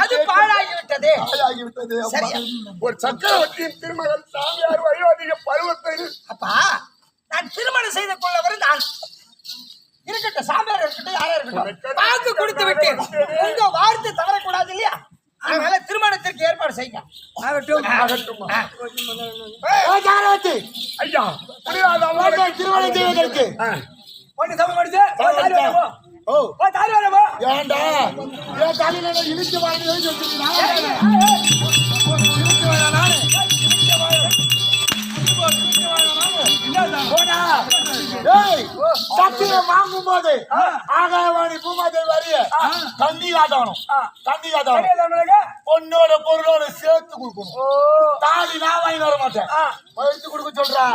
அது பாழாகிவிட்டது. ஒரு சக்கரவர்த்தியின் திருமகன் சாமியார் வயோதிக பருவத்தில் அப்பா நான் திருமணம் செய்து கொள்ளவர் நான் இருக்கட்டும், சாமியார் இருக்கட்டும், யாரா இருக்கட்டும், வாக்கு கொடுத்து விட்டு உங்க வார்த்தை தவறக்கூடாது இல்லையா? அதனால திருமணத்திற்கு ஏற்பாடு செய்யுங்க. ஐயா திருமணம் செய்வதற்கு ஏண்டா ஏன் தலையில இழுத்து வாங்கி சத்தியம் வாங்கும் போது ஆகாயவாணி பூமாதேவி வரிய கண்டி காட்டணும். கண்டி காட்டணும். பொண்ணோட பொருளோட சேர்த்து கொடுக்கணும். தாலி நான் வாங்கி வர மாட்டேன், எடுத்து கொடுக்க சொல்றா.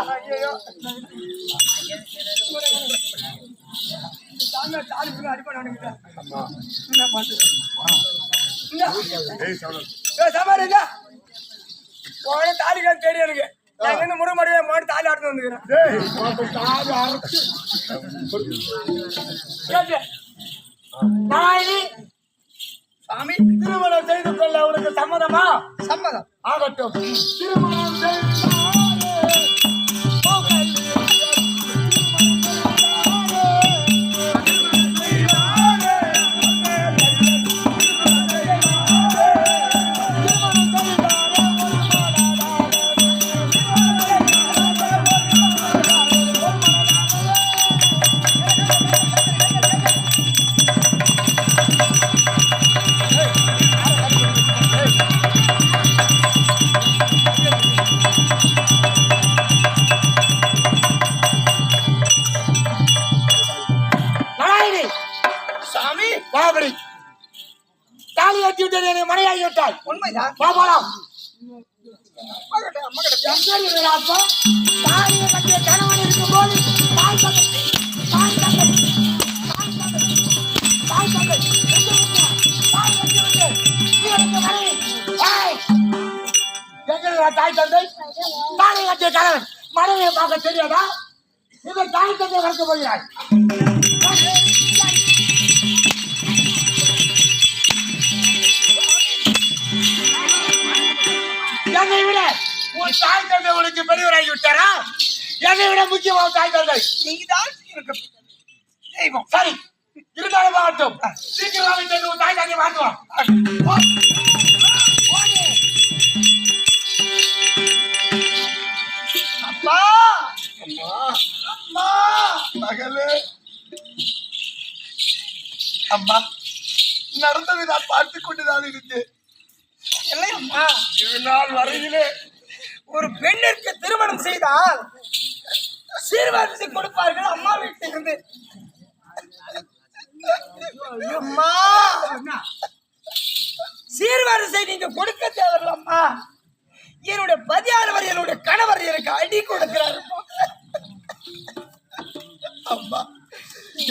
தாலிக்கான் தெரியும் எனக்கு. நான் முருகமடியா மாடி தாலி ஆடுத்து வந்துக்கிறேன். சாமி திருமணம் செய்து கொள்ள அவனுக்கு சம்மதமா? சம்மதம். ஆகட்டும். திருமணம் செய்து தாலி கட்டி விட்டது மனையாகி விட்டாள். உண்மைதான். பாபாலாம் தாலியை கட்டிய கணவன் இருக்கும் போது தாய் தந்தை தாலி கட்டிய கணவன் மனைவியை பார்க்க தெரியாதா? இதை தாய் தந்தை வளர்க்க போகிறாள். என்னை விட உன் தாய் தந்தை உனக்கு பெரியவராகி விட்டாரா? என்னை விட முக்கியமாக தாய் தந்தை நீங்க தான் தெய்வம். சரி, இருந்தாலும் ஆகட்டும். சீக்கிரமாக சென்று உன் தாய் தந்தை மாற்றுவான். அப்பா அம்மா மகளே, அம்மா நடந்ததை நான் பார்த்துக் கொண்டுதான் இருந்தேன். இல்லையம்மா, இது நாள் வரையிலே ஒரு பெண்ணிற்கு திருமணம் செய்தால் சீர்வரிசை கொடுப்பார்கள் அம்மா வீட்டிலிருந்து. அம்மா சீர்வரிசை நீங்க கொடுக்க தேவையில்லம்மா. என்னுடைய பதியாளவர் என்னுடைய கணவர் எனக்கு அடி கொடுக்கிறார். அம்மா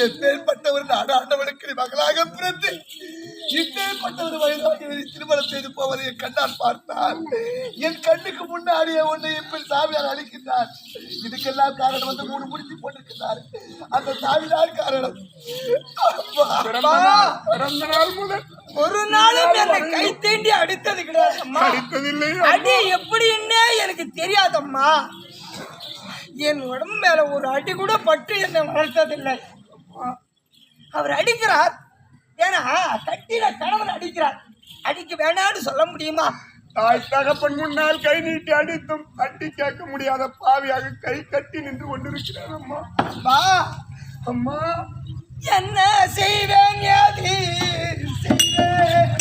எப்பேற்பட்ட ஒரு நாடாண்டவனுக்கு மகளாக பிறந்து இப்பேற்பட்ட ஒரு வயதாக திருமணம் செய்து போவதை என் கண்ணால் பார்த்தால் என் கண்ணுக்கு முன்னாடியே ஒன்றை எப்படி சாமியார் அளிக்கின்றார். இதுக்கெல்லாம் காரணம் வந்து 3 முடிச்சு போட்டிருக்கிறார். அந்த சாமியார் காரணம். பிறந்த நாள் முதல் ஒரு நாளும் என்னை கை தீண்டி அடித்தது கிடையாதம்மா. அடி எப்படின்னு எனக்கு தெரியாதம்மா. என் உடம்பு மேல ஒரு அடி கூட பட்டு என்னை வளர்த்ததில்லை. அவர் அடிக்கிறார், ஏன்னா கட்டில கணவன் அடிக்கிறார். அடிக்க வேணான்னு சொல்ல முடியுமா? தாய் தகப்பன் முன்னால் கை நீட்டி அடித்தும் தட்டி கேட்க முடியாத பாவியாக கை கட்டி நின்று கொண்டிருக்கிறார். அம்மா அம்மா அம்மா என்ன செய்வேன், ஏது செய்வேன்?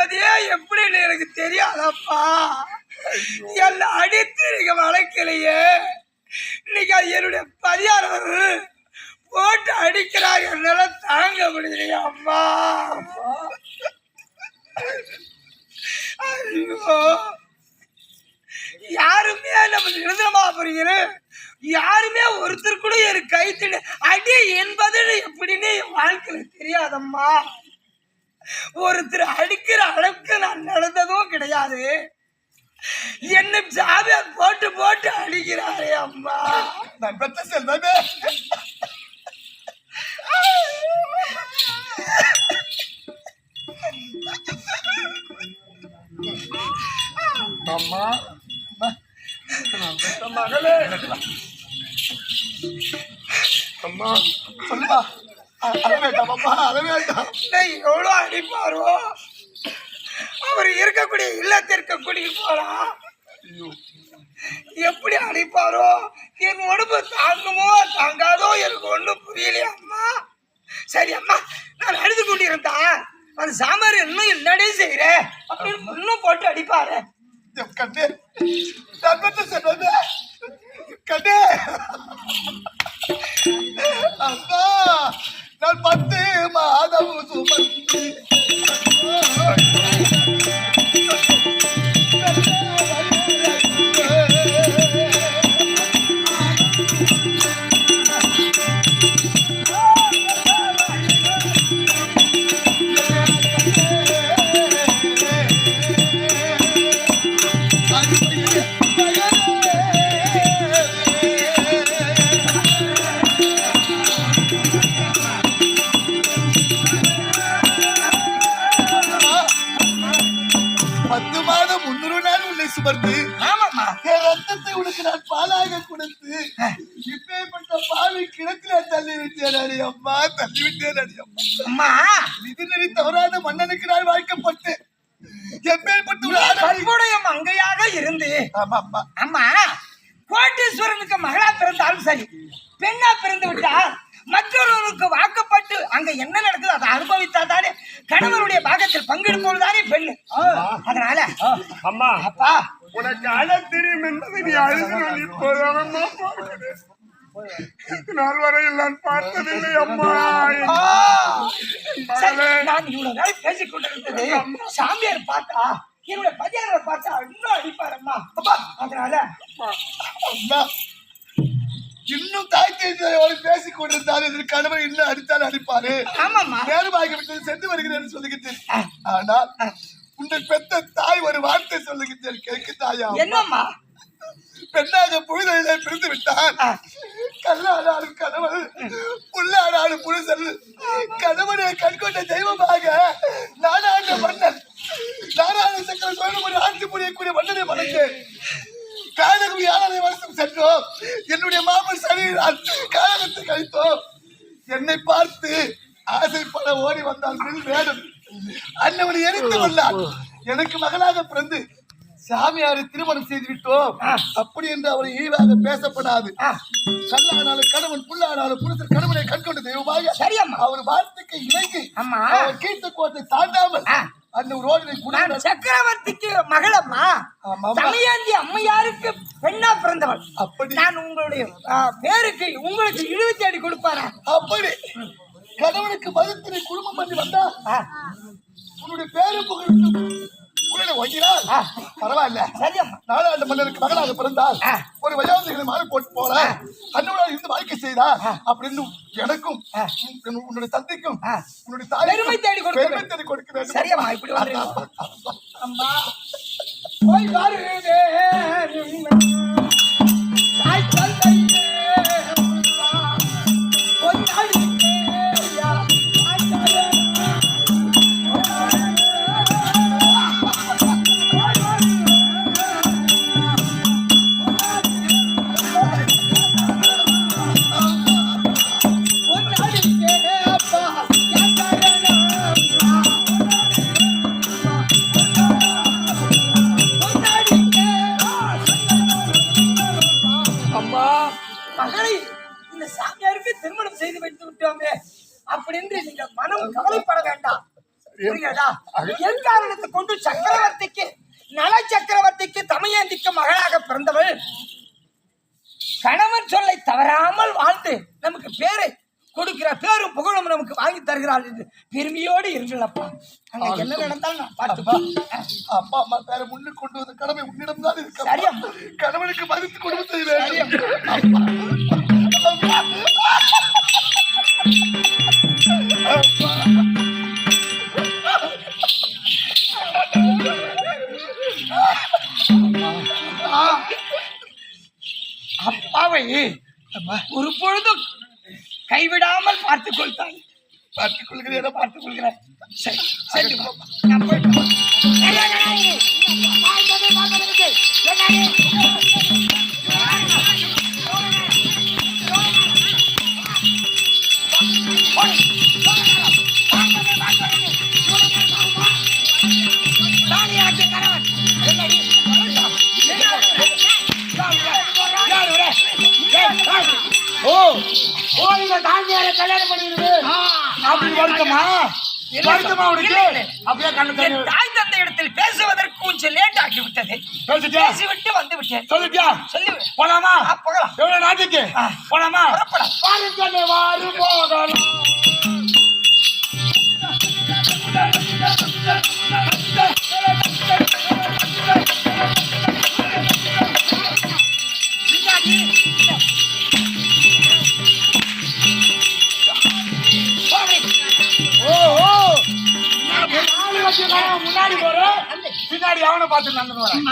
என்பதே எப்படின்னு எனக்கு தெரியாதப்பா. என்ன அடித்து நீங்க வளர்க்கலையே. இன்னைக்கு அது என்னுடைய பரிகாரம் போட்டு அடிக்கிறாங்க. என்னால தாங்க முடியலையா அம்மா. ஐயோ, யாருமே நம்ம நிரந்தரமா புரியுது. யாருமே ஒருத்தர் கூட எனக்கு கைத்தடி அடி என்பது எப்படின்னு என் வாழ்க்கையில தெரியாதம்மா. ஒருத்தர் அடிக்கிற அளவுக்கு நான் நடந்ததும் கிடையாது. என்ன சாவிய போட்டு போட்டு அடிக்கிறாரே அம்மா. நான் பெற்ற செல்வமே. அம்மா மகளே, அம்மா சொல்லுமா. அழ வேண்டாம் அம்மா, அழ வேண்டாம். எவ்வளோ அடிப்பாரோ. அவர் இருக்கக்கூடிய இல்லத்திற்கு கூட்டிட்டு போலாம். எப்படி அடிப்பாரோ, என் உடம்பு தாங்குமோ தாங்காதோ எனக்கு ஒன்றும் புரியலையா அம்மா. சரி அம்மா, நான் அழுது கொண்டிருந்தா அந்த சாம்பார் இன்னும் என்னடே செய்யறேன் அப்படின்னு இன்னும் போட்டு அடிப்பாரு. கண்ணே, நான் பெற்ற செல்வமே. கண்ணே அம்மா, நான் 10 மாதம் சுமந்து சுமர்ந்து ஆமாம்மா, என் ரத்தத்தை உனக்கு நான் பாலாக கொடுத்து இப்பேற்பட்ட பாவி கிணத்துல தள்ளி விட்டேன் அடி அம்மா, தள்ளி விட்டேன் அடி அம்மா. அம்மா விதிநெறி தவறாத மன்னனுக்கு நான் வாழ்க்கப்பட்டு எப்பேற்பட்ட ஒரு கற்புடைய மங்கையாக இருந்து ஆமா அம்மா அம்மா கோட்டீஸ்வரனுக்கு மகளா பிறந்தாலும் சரி, பெண்ணா பிறந்து விட்டால் மற்றொருவனுக்கு வாக்கப்பட்டு அங்க என்ன நடக்குது அதை அனுபவித்தா தானே கணவனுடைய பாகத்தில் பங்கெடுப்பது தானே பெண்ணு. அதனால அம்மா அப்பா உனக்கு அழ தெரியும் என்பதை நீ அழுது இப்போதான் நாள் வரையில் நான் பார்த்ததில்லை அம்மா. நான் இவ்வளவு நாள் பேசிக் கொண்டிருந்தது சாமியார் பார்த்தா என்னுடைய பையனை பார்த்தா இன்னும் அடிப்பாரம்மா. அதனால அம்மா இன்னும் தாய் தேதியோடு பேசிக் கொண்டிருந்தாலும் இதற்கு கணவன் இன்னும் அடித்தாலும் அடிப்பாரு. ஆமாம்மா, நேரமாகி விட்டது சென்று வருகிறேன் சொல்லுகிட்டேன். ஆனால் உங்கள் பெத்த தாய் ஒரு வார்த்தை சொல்லுகிட்டேன், கேட்குதாயா? என்னம்மா? பெண்ணாக புழுதலை பிரிந்து விட்டால் கல்லாடாலும் கணவன், புல்லாடாலும் புழுசல், கணவனை கண்கொண்ட தெய்வமாக நாடாண்ட மன்னன் நாராயண சக்கர சோழமுறை ஆட்சி புரியக்கூடிய மன்னனை வணங்கேன். காலகம் யாரை வருஷம் சென்றோம், என்னுடைய மாமன் சனியினால் காலகத்தை கழித்தோம். என்னை பார்த்து ஆசைப்பட ஓடி வந்தால் வேணும் அண்ணவனை எரித்து கொண்டார். எனக்கு மகனாக பிறந்து சாமியாரை திருமணம் செய்து விட்டோம் அப்படி என்று அவரை ஈவாக பேசப்படாது. கல்லானாலும் கணவன், புல்லானாலும் புருஷர் கணவனை கண்கொண்ட தெய்வமாக அவர் வார்த்தைக்கு இணங்கி கீழ்த்த கோட்டை தாண்டாமல் அந்த ரோடினை சக்கரவர்த்திக்கு மகளம்மா, தமையாண்டி அம்மையாருக்கு பெண்ணா பிறந்தவள். அப்படி நான் உங்களுடைய பேருக்கு உங்களுக்கு இழிவு தேடி கொடுப்பாரா? அப்படி கணவனுக்கு மதத்தினை குடும்பம் பண்ணி வந்தா உன்னுடைய பேரு புகழ் பரவாயில்ல. நாடாண்டு மன்னருக்கு மகனாக பிறந்தால் ஒரு வயோதிகளை மாறி போட்டு போல அண்ணோட இருந்து வாழ்க்கை செய்தா அப்படின்னு எனக்கும் உன்னுடைய தந்தைக்கும் உன்னுடைய தாய் பெருமை தேடி கொடுக்க வேண்டும். சரியம்மா, இப்படி அம்மா போய் பாருங்க மகளை இந்த சாமியாருக்கு திருமணம் செய்து வைத்து விட்டோமே அப்படின்னு நீங்க மனம் கவலைப்பட வேண்டாம். புரிகிறதா? எக்காரணத்தை கொண்டு சக்கரவர்த்திக்கு நல சக்கரவர்த்திக்கு தமயந்திக்கு மகளாக பிறந்தவள் கணவன் சொல்லை தவறாமல் வாழ்ந்து நமக்கு பேரை கொடுக்கிற பேரும் புகழும் நமக்கு வாங்கி தருகிறாள் என்று பெருமையோடு இருங்களப்பா. அங்க என்ன நடந்தாலும் நான் பார்த்துப்பா. அப்பா அம்மா பேரை முன்னுக்கு கொண்டு வந்த கடமை உன்னிடம் தான் இருக்கு. சரியா? கணவனுக்கு மதித்து கொடுத்து அப்பாவை ஒரு பொழுதும் கைவிடாமல் பார்த்துக் கொள்தாய். பார்த்துக் கொள்கிறேன் பார்த்துக் கொள்கிறேன். சரி சரி நான் போயிட்டு கல்யாணம் பண்ணிடுது அப்படி வருத்தமா வருத்தமா உனக்கு அப்படியே கண்ணு தண்ணி தாய் தந்தை இடத்தில் பேசுவதற்கு கொஞ்சம் லேட் ஆகிவிட்டது. பேசிவிட்டு வந்து விட்டேன். சொல்லிட்டியா? சொல்லி போலாமா? போகலாம். எவ்வளவு நாட்டுக்கு போலாமா? பாருங்க வாரு போகலாம். முன்னாடி போற பின்னாடி அவனை பார்த்து நடந்து வரேன்.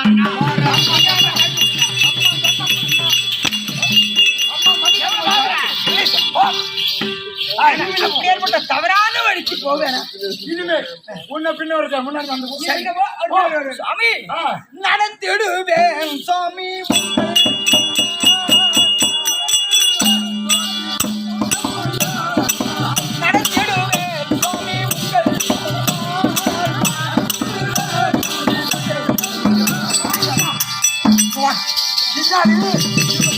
ஏற்பட்ட தவறான வழிக்கு போவேன். இனிமே உன்ன பின்ன ஒரு முன்னாடி வந்து சாமி நடத்திடுவேன் சாமி. பின்னாடி